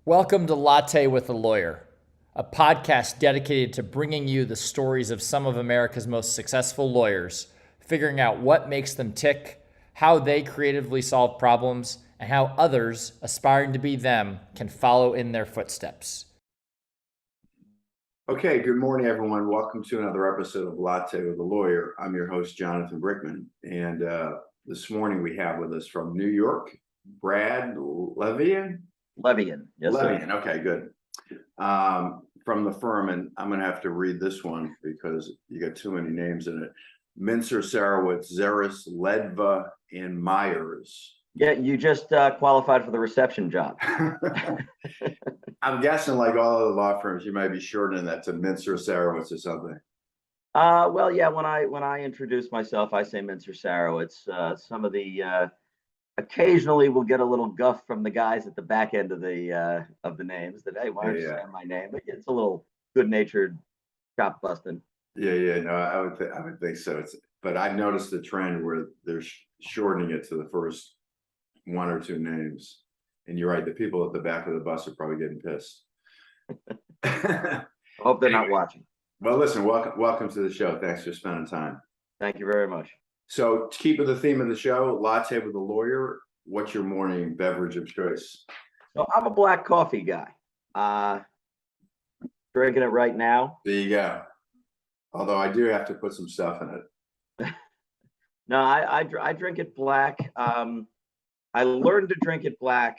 Welcome to Latte with a Lawyer, a podcast dedicated to bringing you the stories of some of America's most successful lawyers, figuring out what makes them tick, how they creatively solve problems, and how others aspiring to be them can follow in their footsteps. Okay, good morning, everyone. Welcome to another episode of Latte with a Lawyer. I'm your host, Jonathan Brickman, and this morning we have with us from New York, Brad Levien. Levien, yes, Levien, sir. okay, good. From the firm, and I'm going to have to read this one because you got too many names in it. Mintzer, Sarowitz, Zeris, Ledva, and Meyers. Yeah, you just qualified for the reception job. I'm guessing, like all of the law firms, you might be shortening that to Mintzer, Sarowitz, or something. Well, yeah. When I introduce myself, I say Mintzer Sarowitz. Some of the occasionally we'll get a little guff from the guys at the back end of the names that, hey, why aren't you saying my name? But it's a little good-natured chop busting. Yeah. No, I would think so. But I've noticed the trend where they're shortening it to the first one or two names. And you're right, the people at the back of the bus are probably getting pissed. I hope they're not watching. Well, listen, welcome to the show. Thanks for spending time. Thank you very much. So, to keep with the theme of the show, Latte with a Lawyer, what's your morning beverage of choice? So I'm a black coffee guy. Drinking it right now. There you go. Although I do have to put some stuff in it. No, I drink it black. I learned to drink it black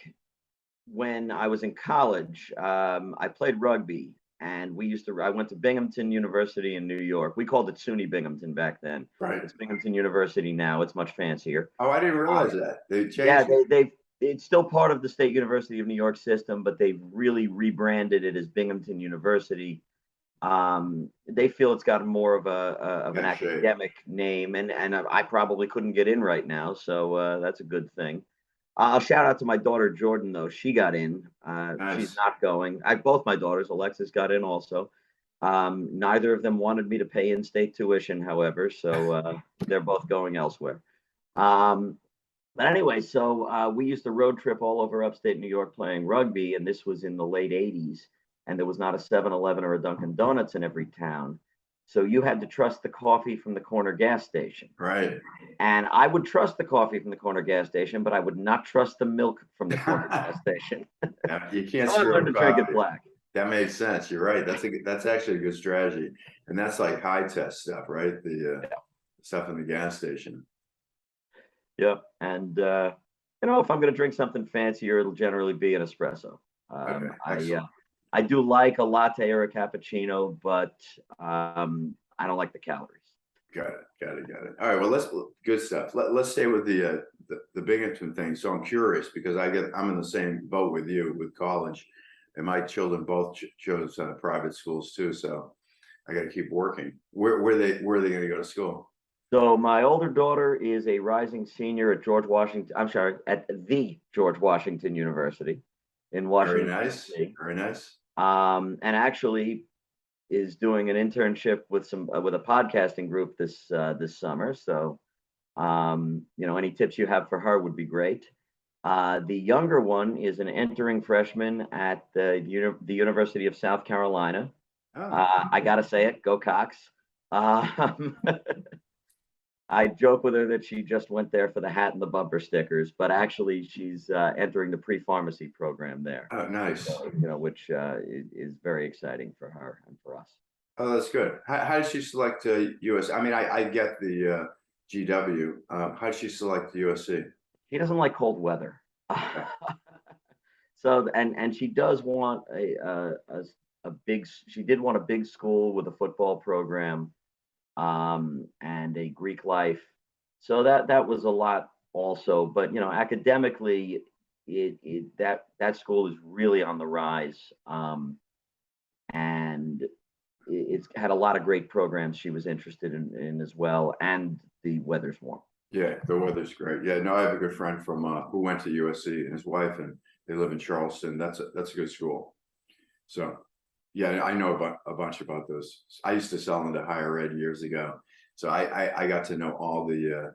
when I was in college. I played rugby, and I went to Binghamton University in New York. We called it SUNY Binghamton back then. Right. It's Binghamton University now. It's much fancier. Oh, I didn't realize that. They changed it. It's still part of the State University of New York system, but they've really rebranded it as Binghamton University. They feel it's got more of an academic name, and I probably couldn't get in right now, so that's a good thing. I'll shout out to my daughter Jordan, though. She got in. Nice. She's not going. Both my daughters, Alexis got in also. Neither of them wanted me to pay in-state tuition, however, so they're both going elsewhere. But anyway, so we used to road trip all over upstate New York playing rugby, and this was in the late 80s, and there was not a 7-Eleven or a Dunkin' Donuts in every town. So you had to trust the coffee from the corner gas station. Right. And I would trust the coffee from the corner gas station, but I would not trust the milk from the corner gas station. Yeah, you can't So I learned to drink it black. That makes sense. You're right. That's actually a good strategy. And that's like high test stuff, right? The stuff in the gas station. Yeah. And, if I'm going to drink something fancier, it'll generally be an espresso. I do like a latte or a cappuccino, but I don't like the calories. Got it. All right. Well, good stuff. Let's stay with the Binghamton thing. So I'm curious because I'm in the same boat with you with college, and my children both chose private schools too. So I got to keep working. Where are they going to go to school? So my older daughter is a rising senior at the George Washington University in Washington. Very nice. DC. Very nice. And actually is doing an internship with a podcasting group this summer. So, any tips you have for her would be great. The younger one is an entering freshman at the University of South Carolina. Oh. I gotta say it, go Cox. I joke with her that she just went there for the hat and the bumper stickers, but actually she's entering the pre-pharmacy program there. Oh, nice. So, which is very exciting for her and for us. Oh, that's good. How did she select US? I mean, I get the GW. How did she select the USC? She doesn't like cold weather. So, and she does want she did want a big school with a football program. And a Greek life. So that was a lot also, but academically that school is really on the rise. And it's had a lot of great programs she was interested in as well, and the weather's warm. Yeah, the weather's great. Yeah, no, I have a good friend from who went to USC and his wife, and they live in Charleston. That's a good school. So yeah, I know a bunch about those. I used to sell into higher ed years ago, so I got to know all the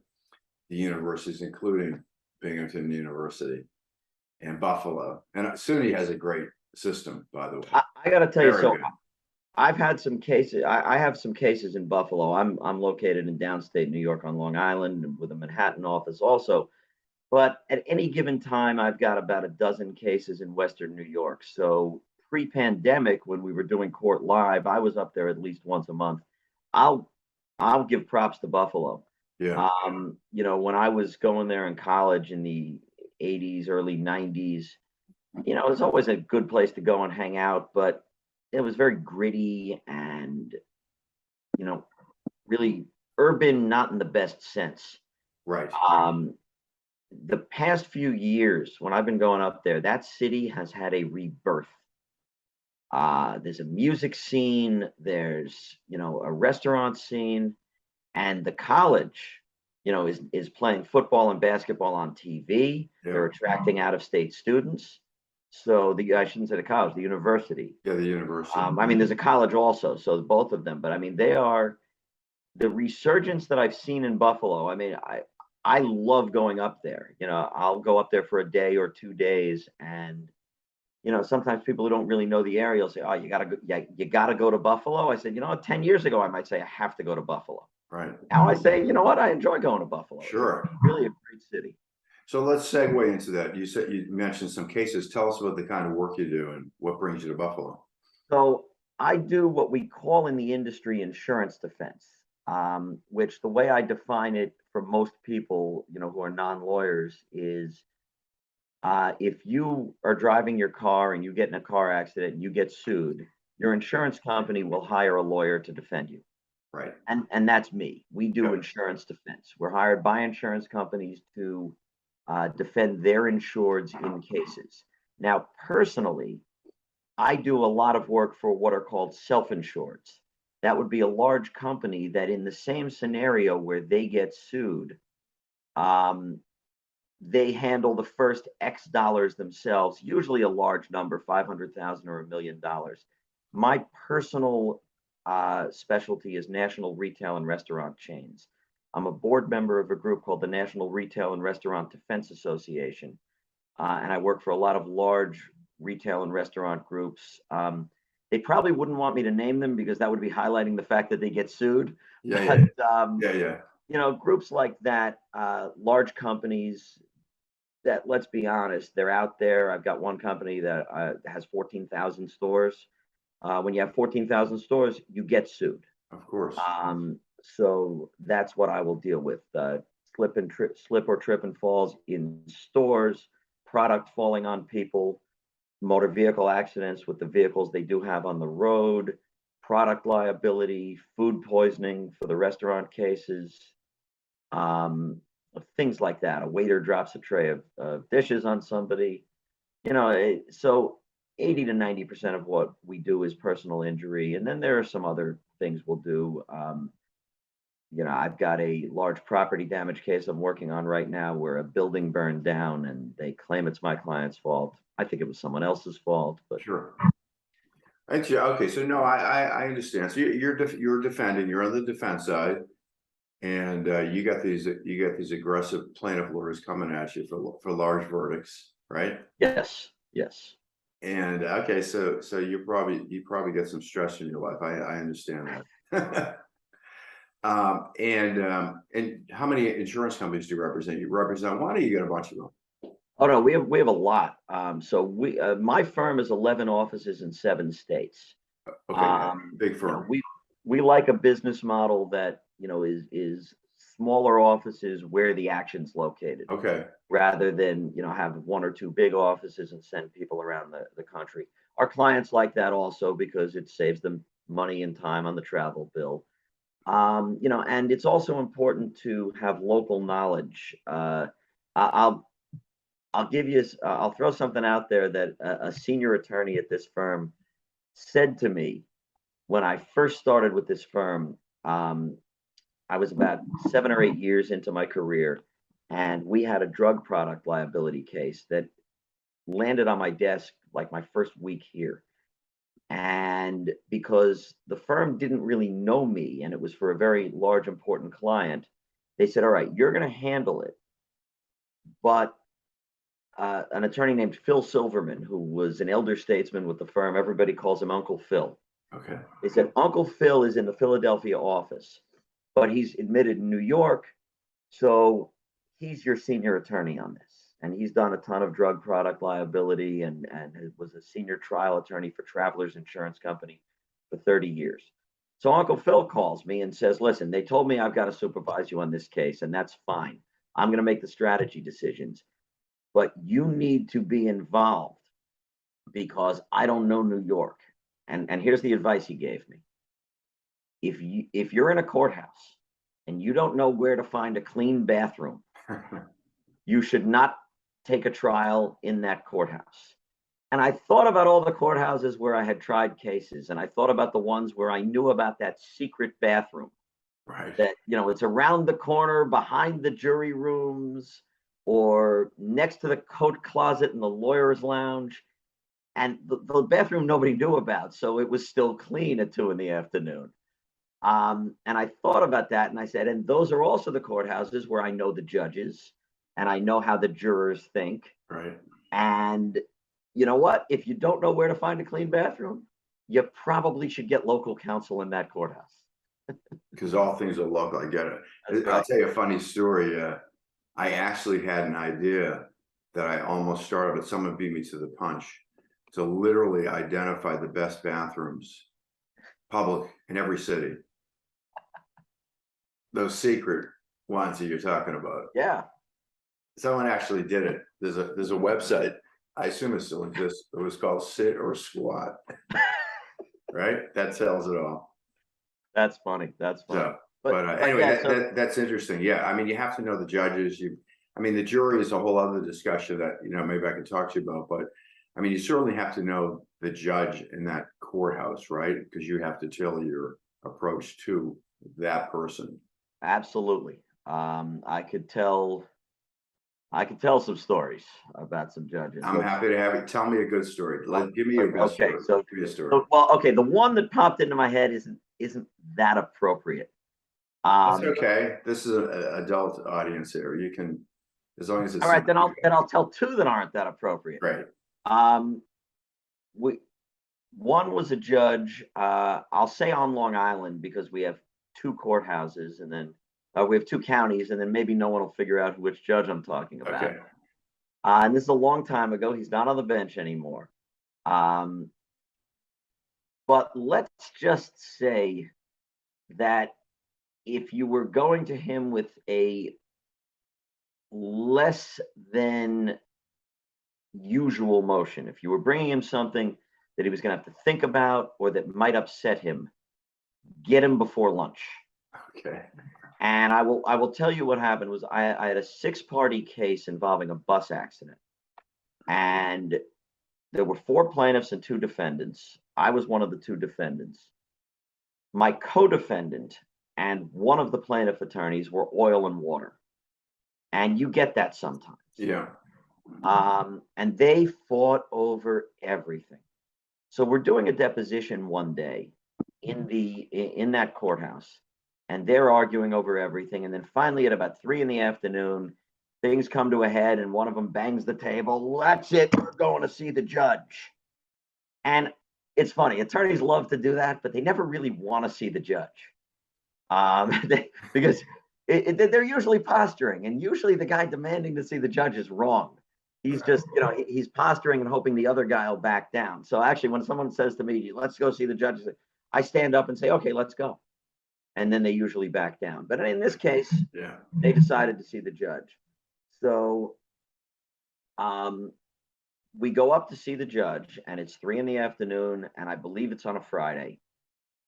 universities, including Binghamton University and Buffalo. And SUNY has a great system, by the way. I got to tell you, Very so good. I've had some cases. I have some cases in Buffalo. I'm located in downstate New York on Long Island with a Manhattan office also. But at any given time, I've got about a dozen cases in Western New York. So pre-pandemic, when we were doing court live, I was up there at least once a month. I'll I'll give props to Buffalo. Yeah, When I was going there in college in the 80s, early 90s, it was always a good place to go and hang out, but it was very gritty and, you know, really urban, not in the best sense. right. Um, the past few years, when I've been going up there, that city has had a rebirth. There's a music scene, there's, a restaurant scene, and the college, is playing football and basketball on TV. They're Yeah, attracting out of state students. So I shouldn't say the college, the university. yeah, the university. I mean, there's a college also, so both of them. But I mean, they are the resurgence that I've seen in Buffalo. I mean, I love going up there. I'll go up there for a day or 2 days, and sometimes people who don't really know the area will say, "Oh, you gotta go, yeah, you gotta go to Buffalo." I said, 10 years ago, I might say I have to go to Buffalo. Right. Now I say, you know what? I enjoy going to Buffalo. Sure. It's really a great city. So let's segue into that. You said you mentioned some cases. Tell us about the kind of work you do and what brings you to Buffalo. So I do what we call in the industry insurance defense, which the way I define it for most people, who are non-lawyers is if you are driving your car and you get in a car accident and you get sued, your insurance company will hire a lawyer to defend you. Right. And that's me. We do Yep. insurance defense. We're hired by insurance companies to defend their insureds in cases. Now, personally, I do a lot of work for what are called self-insureds. That would be a large company that, in the same scenario where they get sued, they handle the first X dollars themselves, usually a large number, 500,000 or $1 million. My personal specialty is national retail and restaurant chains. I'm a board member of a group called the National Retail and Restaurant Defense Association, and I work for a lot of large retail and restaurant groups. They probably wouldn't want me to name them because that would be highlighting the fact that they get sued. Yeah, But yeah. groups like that, large companies that, let's be honest, they're out there. I've got one company that has 14,000 stores. When you have 14,000 stores, you get sued. Of course. So that's what I will deal with: slip or trip and falls in stores, product falling on people, motor vehicle accidents with the vehicles they do have on the road, product liability, food poisoning for the restaurant cases, things like that. A waiter drops a tray of dishes on somebody. So 80 to 90% of what we do is personal injury, and then there are some other things we'll do. I've got a large property damage case I'm working on right now where a building burned down and they claim it's my client's fault. I think it was someone else's fault, but Sure. Actually, okay. So no, I understand. So you're defending. You're on the defense side, and you got these aggressive plaintiff lawyers coming at you for large verdicts, right? yes. And okay, so you probably get some stress in your life. I understand that. And how many insurance companies do you represent? You represent one, or you got a bunch of them? Oh no, we have a lot. My firm is 11 offices in 7 states. Okay, big firm. We like a business model that is smaller offices where the action's located. Okay. Rather than have 1 or 2 big offices and send people around the country. Our clients like that also because it saves them money and time on the travel bill. And it's also important to have local knowledge. I'll throw something out there that a senior attorney at this firm said to me when I first started with this firm. I was about 7 or 8 years into my career, and we had a drug product liability case that landed on my desk like my first week here. And because the firm didn't really know me and it was for a very large, important client, they said, "All right, you're going to handle it, but an attorney named Phil Silverman, who was an elder statesman with the firm. Everybody calls him Uncle Phil. Okay. They said Uncle Phil is in the Philadelphia office, but he's admitted in New York, so he's your senior attorney on this. And he's done a ton of drug product liability and was a senior trial attorney for Travelers Insurance Company for 30 years. So Uncle Phil calls me and says, listen, they told me I've got to supervise you on this case, and that's fine. I'm going to make the strategy decisions, but you need to be involved because I don't know New York. And here's the advice he gave me. If you're in a courthouse and you don't know where to find a clean bathroom, you should not take a trial in that courthouse. And I thought about all the courthouses where I had tried cases, and I thought about the ones where I knew about that secret bathroom. Right. That, it's around the corner, behind the jury rooms, or next to the coat closet in the lawyer's lounge. And the bathroom nobody knew about, so it was still clean at 2 p.m. And I thought about that, and I said, and those are also the courthouses where I know the judges, and I know how the jurors think. Right. And you know what? If you don't know where to find a clean bathroom, you probably should get local counsel in that courthouse. Because all things are local. I get it. That's I'll right. tell you a funny story. I actually had an idea that I almost started, but someone beat me to the punch, to literally identify the best bathrooms, public, in every city. Those secret ones that you're talking about. Yeah. Someone actually did it. There's a website. I assume it still exists. It was called Sit or Squat. Right? That tells it all. That's funny. That's funny. So, but anyway, yeah, that's interesting. Yeah, I mean, you have to know the judges. The jury is a whole other discussion that maybe I can talk to you about. But I mean, you certainly have to know the judge in that courthouse, right? Because you have to tailor your approach to that person. absolutely. I could tell some stories about some judges. I'm happy to have it. Tell me a good story. Give me a good story. So, give me a story. the one that popped into my head isn't that appropriate. That's okay. This is an adult audience here. You can, as long as it's all right. Then I'll tell 2 that aren't that appropriate. Right. One was a judge. I'll say on Long Island because we have 2 courthouses, and then we have 2 counties, and then maybe no one will figure out which judge I'm talking about. Okay. And this is a long time ago. He's not on the bench anymore. But let's just say that if you were going to him with a less than usual motion, if you were bringing him something that he was going to have to think about or that might upset him, get him before lunch. Okay. And I will tell you what happened was I had a 6-party case involving a bus accident, and there were 4 plaintiffs and 2 defendants. I was one of the 2 defendants. My co-defendant and one of the plaintiff attorneys were oil and water, and you get that sometimes. Yeah. And they fought over everything. So we're doing a deposition one day in that courthouse, and they're arguing over everything. And then finally, at about 3 p.m, things come to a head, and one of them bangs the table. That's it. We're going to see the judge. And it's funny. Attorneys love to do that, but they never really want to see the judge, because they're usually posturing, and usually the guy demanding to see the judge is wrong. He's just, he's posturing and hoping the other guy will back down. So actually, when someone says to me, let's go see the judge, I stand up and say, okay, let's go. And then they usually back down. But in this case, Yeah. they decided to see the judge. So we go up to see the judge, and it's 3 p.m, and I believe it's on a Friday.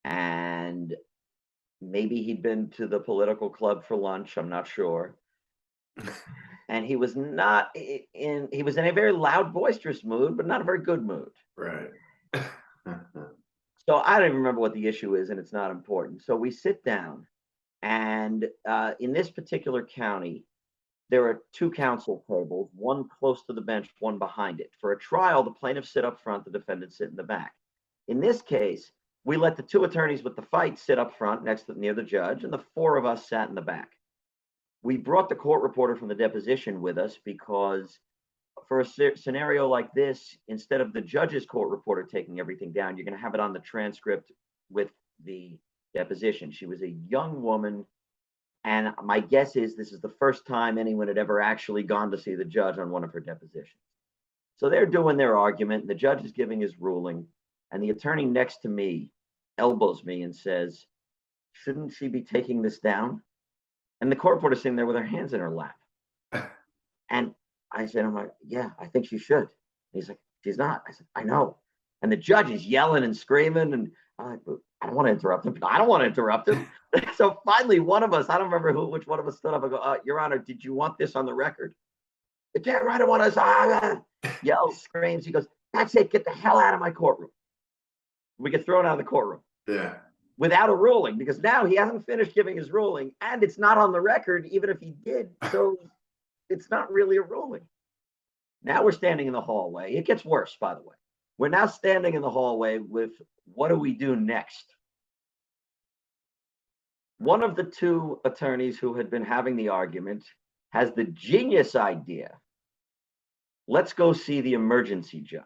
And maybe he'd been to the political club for lunch, I'm not sure. And he was not in, he was in a very loud, boisterous mood, but not a very good mood. Right. So I don't even remember what the issue is, and it's not important. So we sit down, and in this particular county, there are 2 counsel tables, one close to the bench, one behind it. For a trial, the plaintiffs sit up front, the defendants sit in the back. In this case, we let the 2 attorneys with the fight sit up front near the judge, and the 4 of us sat in the back. We brought the court reporter from the deposition with us because for a scenario like this, instead of the judge's court reporter taking everything down, you're going to have it on the transcript with the deposition. She was a young woman, and my guess is this is the first time anyone had ever actually gone to see the judge on one of her depositions. So they're doing their argument, the judge is giving his ruling, and the attorney next to me elbows me and says, shouldn't she be taking this down? And the court reporter's sitting there with her hands in her lap. And I said, I'm like, yeah, I think she should. And he's like, she's not. I said, I know. And the judge is yelling and screaming, and I'm like, I don't want to interrupt him. I don't want to interrupt him. So finally, one of us, I don't remember which one of us stood up and go, Your Honor, did you want this on the record? The damn right, I want us. Yells, screams. He goes, that's it. Get the hell out of my courtroom. We get thrown out of the courtroom. Yeah. Without a ruling, because now he hasn't finished giving his ruling, and it's not on the record, even if he did. So it's not really a ruling. Now we're standing in the hallway. It gets worse, by the way. We're now standing in the hallway with, what do we do next? One of the two attorneys who had been having the argument has the genius idea. Let's go see the emergency judge.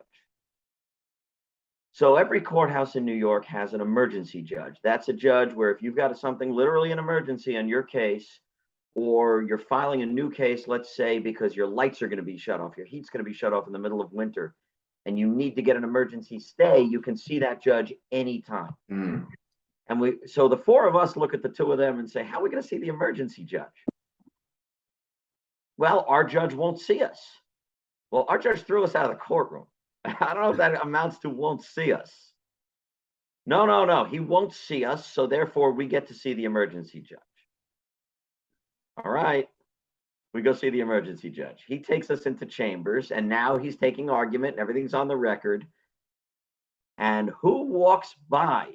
So every courthouse in New York has an emergency judge. That's a judge where if you've got something literally an emergency on your case, or you're filing a new case, let's say, because your lights are going to be shut off, your heat's going to be shut off in the middle of winter, and you need to get an emergency stay, you can see that judge anytime. Mm. And so the four of us look at the two of them and say, how are we going to see the emergency judge? Well, our judge won't see us. Well, our judge threw us out of the courtroom. I don't know if that amounts to won't see us. No, he won't see us, so therefore we get to see the emergency judge. All right, we go see the emergency judge. He takes us into chambers, and now he's taking argument, and everything's on the record. And who walks by?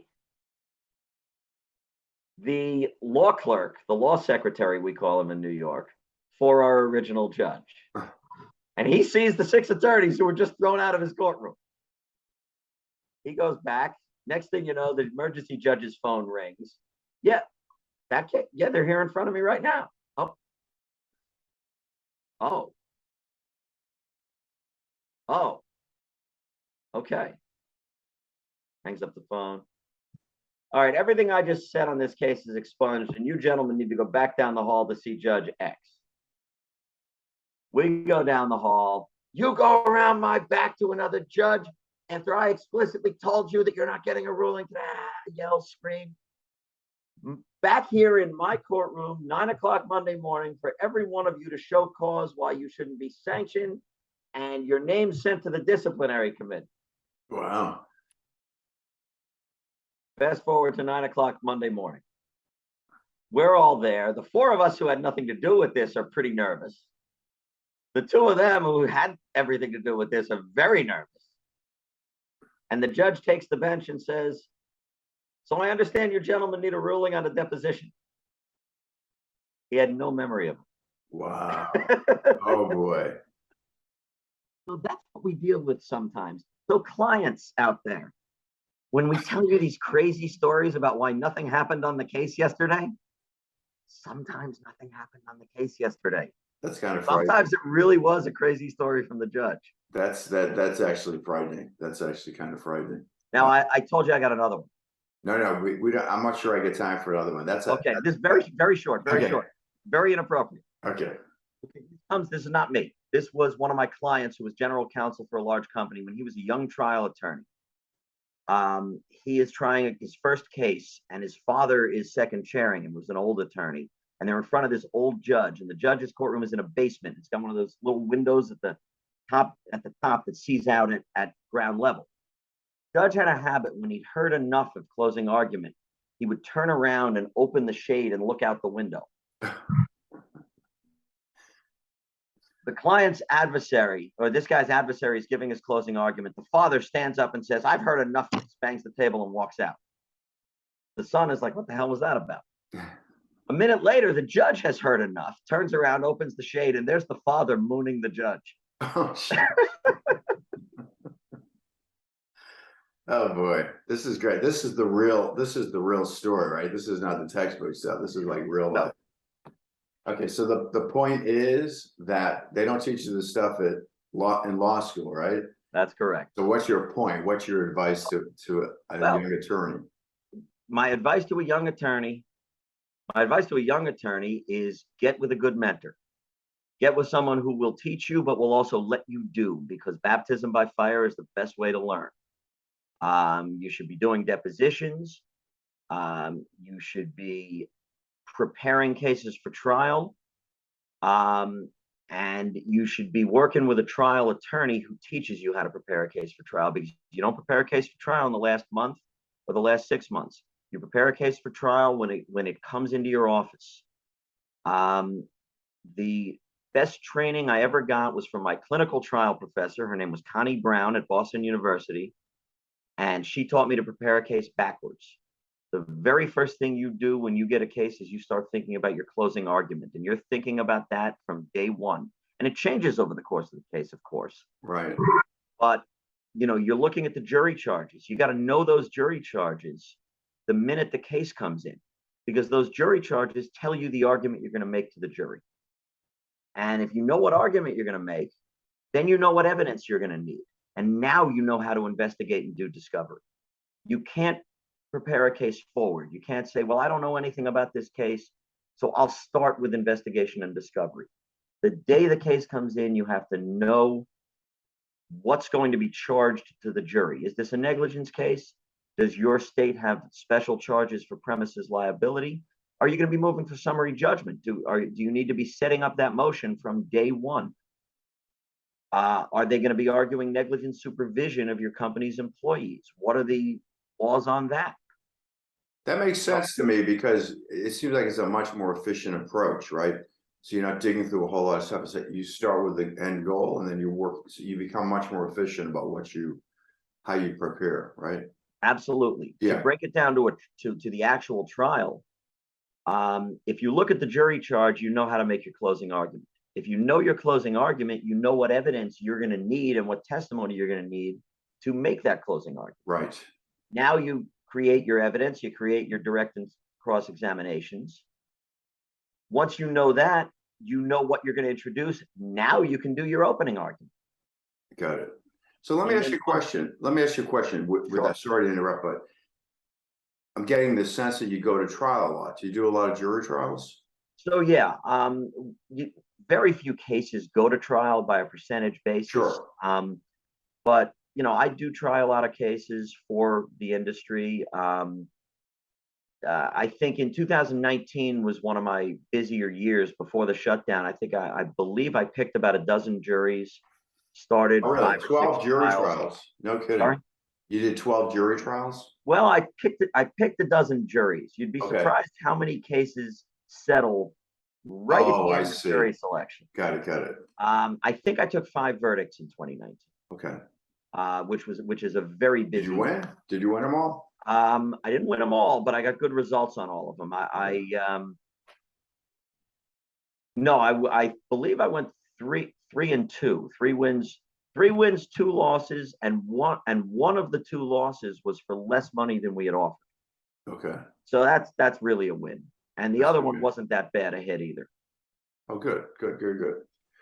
The law clerk, the law secretary, we call him in New York, for our original judge. And he sees the six attorneys who were just thrown out of his courtroom. He goes back. Next thing you know, the emergency judge's phone rings. Yeah, they're here in front of me right now. Oh, okay. Hangs up the phone. All right, everything I just said on this case is expunged, and you gentlemen need to go back down the hall to see Judge X. We go down the hall. You go around my back to another judge after I explicitly told you that you're not getting a ruling. Yell, scream. Back here in my courtroom, 9 o'clock Monday morning, for every one of you to show cause why you shouldn't be sanctioned, and your name sent to the disciplinary committee. Wow. Fast forward to 9 o'clock Monday morning. We're all there. The four of us who had nothing to do with this are pretty nervous. The two of them who had everything to do with this are very nervous. And the judge takes the bench and says, so I understand you gentlemen need a ruling on a deposition. He had no memory of it. Wow. Oh boy. So that's what we deal with sometimes. So clients out there, when we tell you these crazy stories about why nothing happened on the case yesterday, sometimes nothing happened on the case yesterday. That's kind of frightening. Sometimes it really was a crazy story from the judge. That's actually frightening. That's actually kind of frightening. Now, I told you I got another one. No, we don't. I'm not sure I get time for another one. That's okay. This is very short, very short, very inappropriate. Okay. This is not me. This was one of my clients who was general counsel for a large company when he was a young trial attorney. He is trying his first case, and his father is second chairing him, was an old attorney. And they're in front of this old judge, and the judge's courtroom is in a basement. It's got one of those little windows at the top that sees out at ground level. Judge had a habit when he'd heard enough of closing argument, he would turn around and open the shade and look out the window. The client's adversary, or this guy's adversary, is giving his closing argument. The father stands up and says, I've heard enough, bangs the table and walks out. The son is like, what the hell was that about? A minute later, the judge has heard enough, turns around, opens the shade, and there's the father mooning the judge. Oh, shit. Oh boy, this is great. This is the real story, right? This is not the textbook stuff. This is like real life. Okay, so the point is that they don't teach you this stuff at law school, right? That's correct. So what's your point? What's your advice to a young attorney? My advice to a young attorney is get with a good mentor. Get with someone who will teach you, but will also let you do, because baptism by fire is the best way to learn. You should be doing depositions. You should be preparing cases for trial. And you should be working with a trial attorney who teaches you how to prepare a case for trial, because you don't prepare a case for trial in the last month or the last 6 months. You prepare a case for trial when it comes into your office. The best training I ever got was from my clinical trial professor. Her name was Connie Brown at Boston University, and she taught me to prepare a case backwards. The very first thing you do when you get a case is you start thinking about your closing argument, and you're thinking about that from day one. And it changes over the course of the case, of course. Right. But, you're looking at the jury charges. You got to know those jury charges the minute the case comes in, because those jury charges tell you the argument you're going to make to the jury. And if you know what argument you're going to make, then you know what evidence you're going to need. And now you know how to investigate and do discovery. You can't prepare a case forward. You can't say, well, I don't know anything about this case, so I'll start with investigation and discovery. The day the case comes in, you have to know what's going to be charged to the jury. Is this a negligence case? Does your state have special charges for premises liability? Are you going to be moving for summary judgment? Do you need to be setting up that motion from day one? Are they going to be arguing negligent supervision of your company's employees? What are the laws on that? That makes sense to me, because it seems like it's a much more efficient approach, right? So you're not digging through a whole lot of stuff. It's like you start with the end goal, and then you work. So you become much more efficient about how you prepare, right? Absolutely. Yeah. To break it down to the actual trial, if you look at the jury charge, you know how to make your closing argument. If you know your closing argument, you know what evidence you're going to need and what testimony you're going to need to make that closing argument. Right. Now you create your evidence, you create your direct and cross examinations. Once you know that, you know what you're going to introduce. Now you can do your opening argument. Got it. So let me ask you a question. Sure. Sorry to interrupt, but I'm getting the sense that you go to trial a lot. Do you do a lot of jury trials? So yeah, very few cases go to trial by a percentage basis. Sure. But I do try a lot of cases for the industry. I think in 2019 was one of my busier years before the shutdown. I believe I picked about a dozen juries, started. Oh, really? 12 jury trials? No kidding. Sorry? You did 12 jury trials? Well, I picked a dozen juries. You'd be surprised how many cases settle right at the end of jury selection. Got it. I think I took 5 verdicts in 2019. Okay. Which is a very busy. Did you win? Did you win them all? I didn't win them all, but I got good results on all of them. I believe I went 3-2, 3 wins, 2 losses, and one of the 2 losses was for less money than we had offered. Okay. So that's really a win. And the other one wasn't that bad a hit either. Oh, good.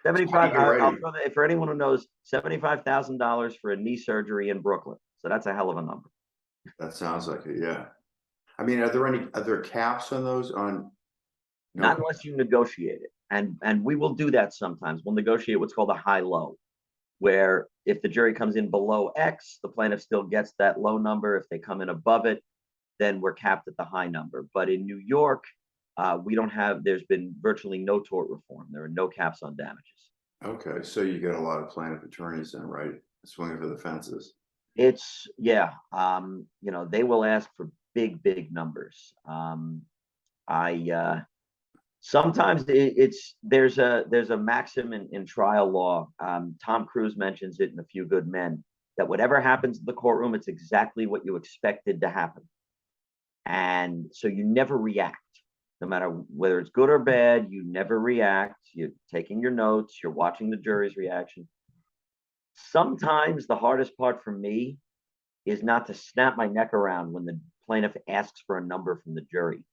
75. For anyone who knows, $75,000 for a knee surgery in Brooklyn. So that's a hell of a number. That sounds like it. Yeah. I mean, are there caps on those? Not unless you negotiate it, and we will do that sometimes. We'll negotiate what's called a high-low, where if the jury comes in below X, the plaintiff still gets that low number. If they come in above it, then we're capped at the high number. But in New York, there's been virtually no tort reform. There are no caps on damages. Okay, so you get a lot of plaintiff attorneys then, right? Swinging for the fences. It's they will ask for big numbers. Sometimes there's a maxim in trial law. Tom Cruise mentions it in A Few Good Men, that whatever happens in the courtroom, it's exactly what you expected to happen. And so you never react. No matter whether it's good or bad, you never react. You're taking your notes, you're watching the jury's reaction. Sometimes the hardest part for me is not to snap my neck around when the plaintiff asks for a number from the jury.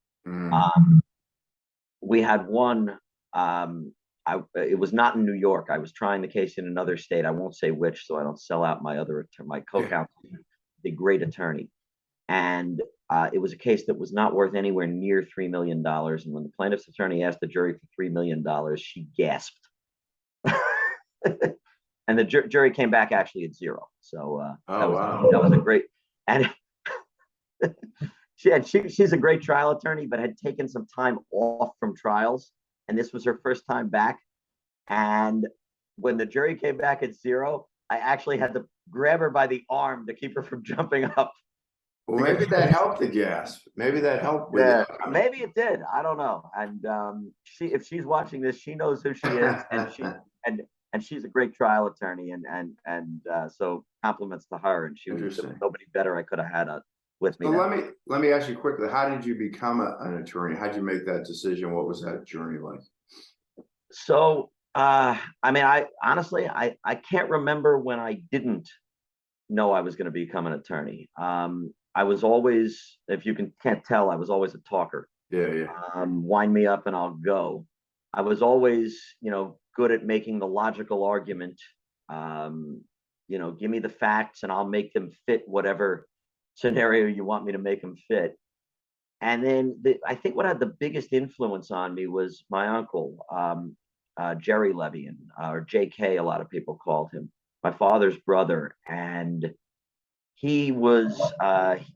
We had one, I it was not in New York. I was trying the case in another state. I won't say which, so I don't sell out my co-counsel, the great attorney. And it was a case that was not worth anywhere near $3 million. And when the plaintiff's attorney asked the jury for $3 million, she gasped. And the jury came back actually at 0. So that was a great, and she's a great trial attorney, but had taken some time off from trials. And this was her first time back. And when the jury came back at 0, I actually had to grab her by the arm to keep her from jumping up. Well, maybe that helped the gasp. Maybe that helped with it. Maybe it did. I don't know. And if she's watching this, she knows who she is, and she's a great trial attorney, and so compliments to her. And she was nobody better I could have had with me. So let me ask you quickly: how did you become an attorney? How did you make that decision? What was that journey like? So I mean, I honestly can't remember when I didn't know I was going to become an attorney. I was always, if you can't tell, I was always a talker. Yeah. Wind me up and I'll go. I was always, good at making the logical argument. Give me the facts and I'll make them fit whatever scenario you want me to make them fit. And then I think what had the biggest influence on me was my uncle, Jerry Levien, or JK, a lot of people called him, my father's brother. And he was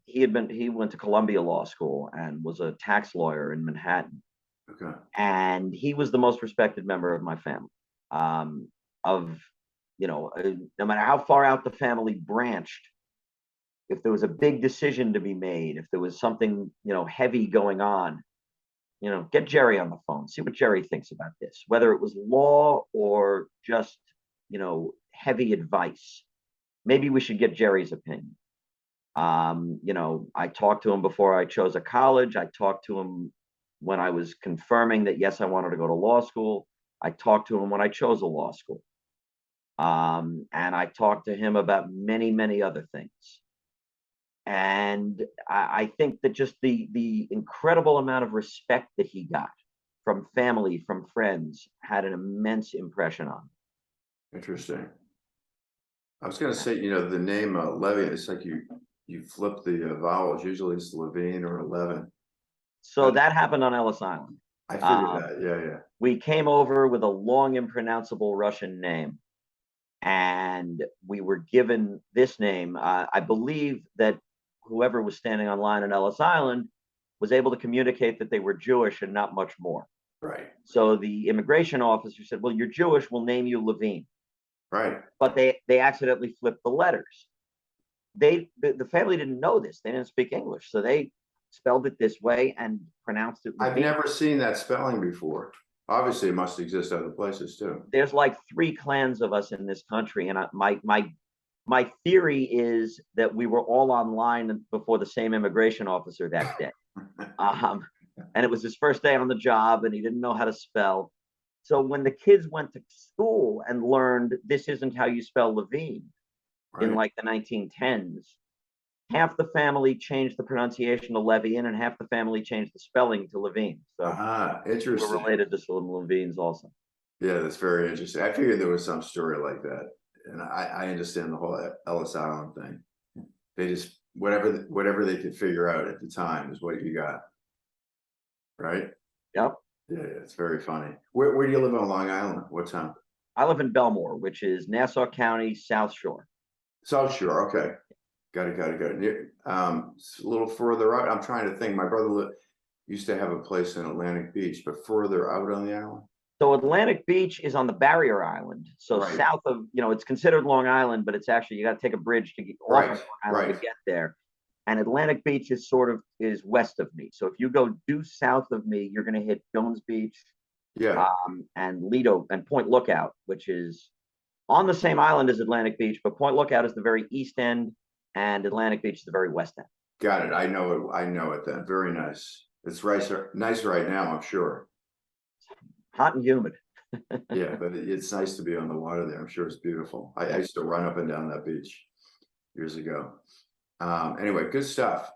he went to Columbia Law School and was a tax lawyer in Manhattan. Okay. And he was the most respected member of my family. No matter how far out the family branched, if there was a big decision to be made, if there was something, heavy going on, get Jerry on the phone, see what Jerry thinks about this, whether it was law or just, heavy advice. Maybe we should get Jerry's opinion. I talked to him before I chose a college. I talked to him when I was confirming that, yes, I wanted to go to law school. I talked to him when I chose a law school. And I talked to him about many, many other things. And I think that just the incredible amount of respect that he got from family, from friends, had an immense impression on me. Interesting. I was going to say, the name Levien, it's like you flip the vowels. Usually it's Levien or Levin. So that happened on Ellis Island. I figured that. Yeah. We came over with a long, impronounceable Russian name, and we were given this name. I believe that whoever was standing on line on Ellis Island was able to communicate that they were Jewish and not much more. Right. So the immigration officer said, "Well, you're Jewish. We'll name you Levien." Right. But they accidentally flipped the letters. The family didn't know this. They didn't speak English, so they spelled it this way and pronounced it Levien. I've never seen that spelling before. Obviously, it must exist other places too. There's like 3 clans of us in this country, and my theory is that we were all online before the same immigration officer that day. And it was his first day on the job, and he didn't know how to spell. So when the kids went to school and learned this isn't how you spell Levien, right, in like the 1910s, half the family changed the pronunciation to Levien, and half the family changed the spelling to Levien. So interesting. We're related to some Leviens also. Yeah, that's very interesting. I figured there was some story like that, and I understand the whole Ellis Island thing. They just whatever they could figure out at the time is what you got, right? Yep. Yeah, it's very funny. Where do you live on Long Island? What town? I live in Belmore, which is Nassau County, South Shore. South Shore, okay. Got it. It's a little further out. I'm trying to think. My brother used to have a place in Atlantic Beach, but further out on the island. So Atlantic Beach is on the barrier island. So right, south of, it's considered Long Island, but it's actually, you got to take a bridge to get off of Long Island to get there. And Atlantic Beach is is west of me. So if you go due south of me, you're going to hit Jones Beach, and Lido and Point Lookout, which is on the same island as Atlantic Beach, but Point Lookout is the very east end, and Atlantic Beach is the very west end. Got it. I know it then. Very nice. It's nice right now, I'm sure. Hot and humid. Yeah, but it's nice to be on the water there. I'm sure it's beautiful. I used to run up and down that beach years ago. Anyway, good stuff.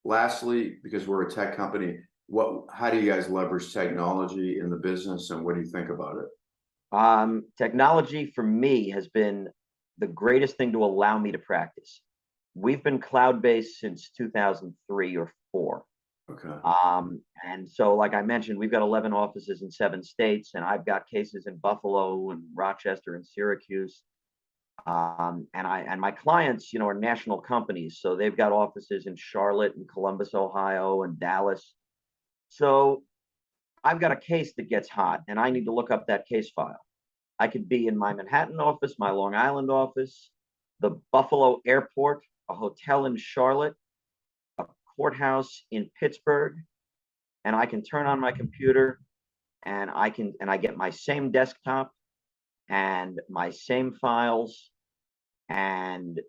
Lastly, because we're a tech company, how do you guys leverage technology in the business, and what do you think about it? Technology for me has been the greatest thing to allow me to practice. We've been cloud-based since 2003 or 4. Okay. And so, like I mentioned, we've got 11 offices in 7 states, and I've got cases in Buffalo and Rochester and Syracuse. And my clients, are national companies, so they've got offices in Charlotte and Columbus, Ohio, and Dallas. So I've got a case that gets hot, and I need to look up that case file. I could be in my Manhattan office, my Long Island office, the Buffalo airport, a hotel in Charlotte, a courthouse in Pittsburgh, and I can turn on my computer and I get my same desktop and my same files, and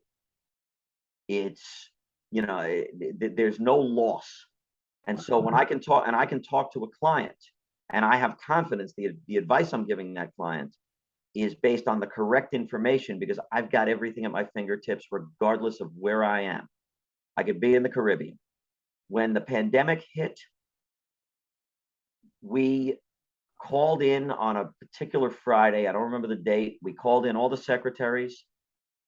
it's, there's no loss. And so when I can talk to a client and I have confidence, the advice I'm giving that client is based on the correct information, because I've got everything at my fingertips, regardless of where I am. I could be in the Caribbean. When the pandemic hit, we called in on a particular Friday. I don't remember the date. We called in all the secretaries.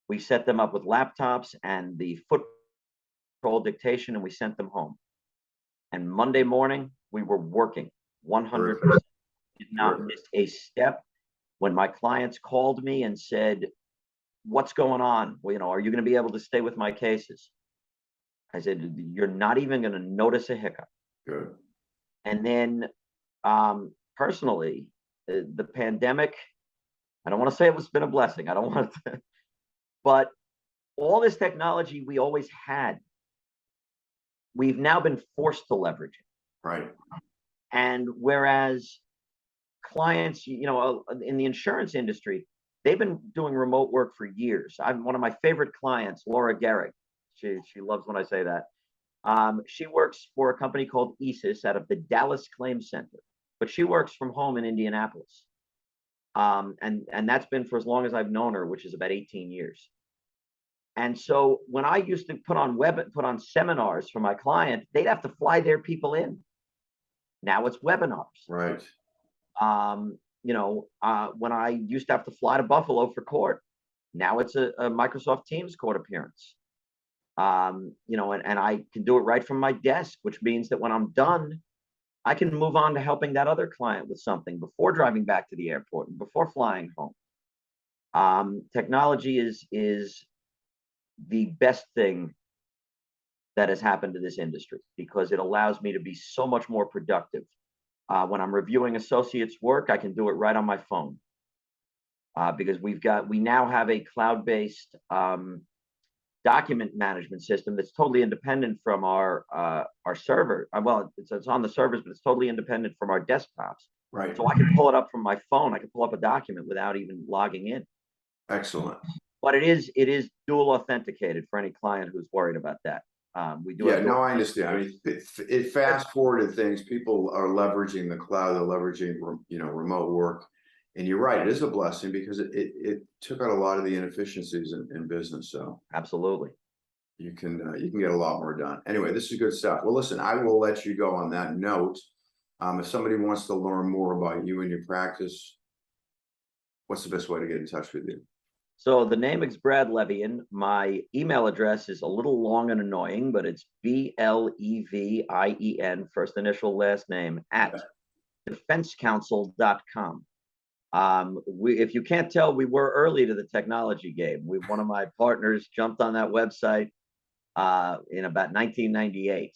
We set them up with laptops and the foot control dictation, and we sent them home. And Monday morning, we were working 100%. Did not miss a step. When my clients called me and said, "What's going on? Well, are you going to be able to stay with my cases?" I said, "You're not even going to notice a hiccup." Good. And then, personally, the pandemic, I don't want to say it's been a blessing. I don't want to, but all this technology we always had, we've now been forced to leverage it. Right. And whereas clients, in the insurance industry, they've been doing remote work for years. I'm one of my favorite clients, Laura Gehrig. She loves when I say that. She works for a company called ESIS out of the Dallas Claims Center, but she works from home in Indianapolis. And that's been for as long as I've known her, which is about 18 years. And so when I used to put on seminars for my client, they'd have to fly their people in. Now it's webinars. Right. When I used to have to fly to Buffalo for court, now it's a Microsoft Teams court appearance. And I can do it right from my desk, which means that when I'm done, I can move on to helping that other client with something before driving back to the airport and before flying home. Technology is the best thing that has happened to this industry, because it allows me to be so much more productive. When I'm reviewing associates' work, I can do it right on my phone, because we now have a cloud-based document management system that's totally independent from our server. Well, it's on the servers, but it's totally independent from our desktops. Right. So I can pull it up from my phone. I can pull up a document without even logging in. Excellent. But it is dual authenticated for any client who's worried about that. We do. Yeah, no, I understand. I mean, it fast forwarded things. People are leveraging the cloud. They're leveraging, remote work. And you're right, it is a blessing, because it took out a lot of the inefficiencies in business. So absolutely, you can get a lot more done. Anyway, this is good stuff. Well, listen, I will let you go on that note. If somebody wants to learn more about you and your practice, what's the best way to get in touch with you? So the name is Brad Levien. My email address is a little long and annoying, but it's BLEVIEN, first initial, last name, at defensecounsel.com. If you can't tell, we were early to the technology game. One of my partners jumped on that website in about 1998.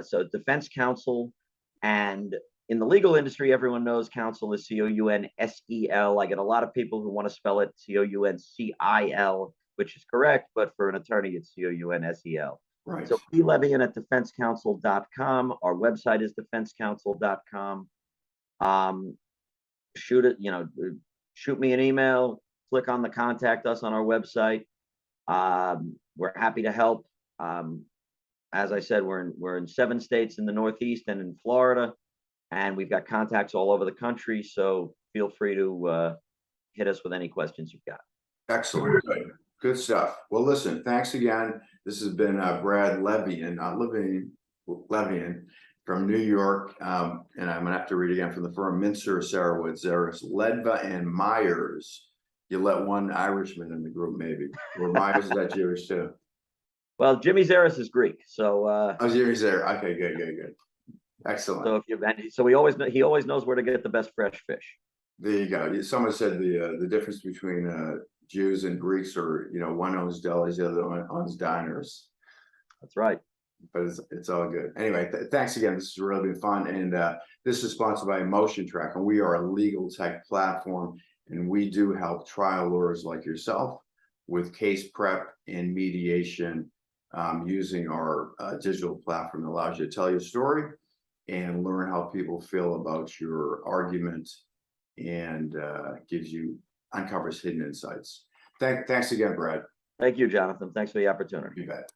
So Defense Counsel, and in the legal industry, everyone knows counsel is COUNSEL. I get a lot of people who want to spell it COUNCIL, which is correct, but for an attorney, it's COUNSEL. Right. So Levien at defensecounsel.com. Our website is defensecounsel.com. Shoot me an email, click on the contact us on our website. We're happy to help. As I said, we're in 7 states in the Northeast and in Florida, and we've got contacts all over the country. So feel free to hit us with any questions you've got. Excellent. Good stuff. Well, listen, thanks again. This has been Brad Levien, not Levien, from New York, and I'm gonna have to read again, from the firm Mintzer, Sarowitz, Zeris, Ledva, and Meyers. You let one Irishman in the group, maybe, or Meyers, is that Jewish too? Well, Jimmy Zeris is Greek, so Oh, Jewish there. Okay, good. Excellent. so if you so he always knows where to get the best fresh fish. There you go. Someone said the difference between Jews and Greeks are, one owns delis, the other one owns diners. That's right. But it's all good. Anyway, thanks again. This has really been fun. And this is sponsored by EmotionTrac, and we are a legal tech platform, and we do help trial lawyers like yourself with case prep and mediation using our digital platform that allows you to tell your story and learn how people feel about your argument, and uncovers hidden insights. Thanks again, Brad. Thank you, Jonathan. Thanks for the opportunity. You bet.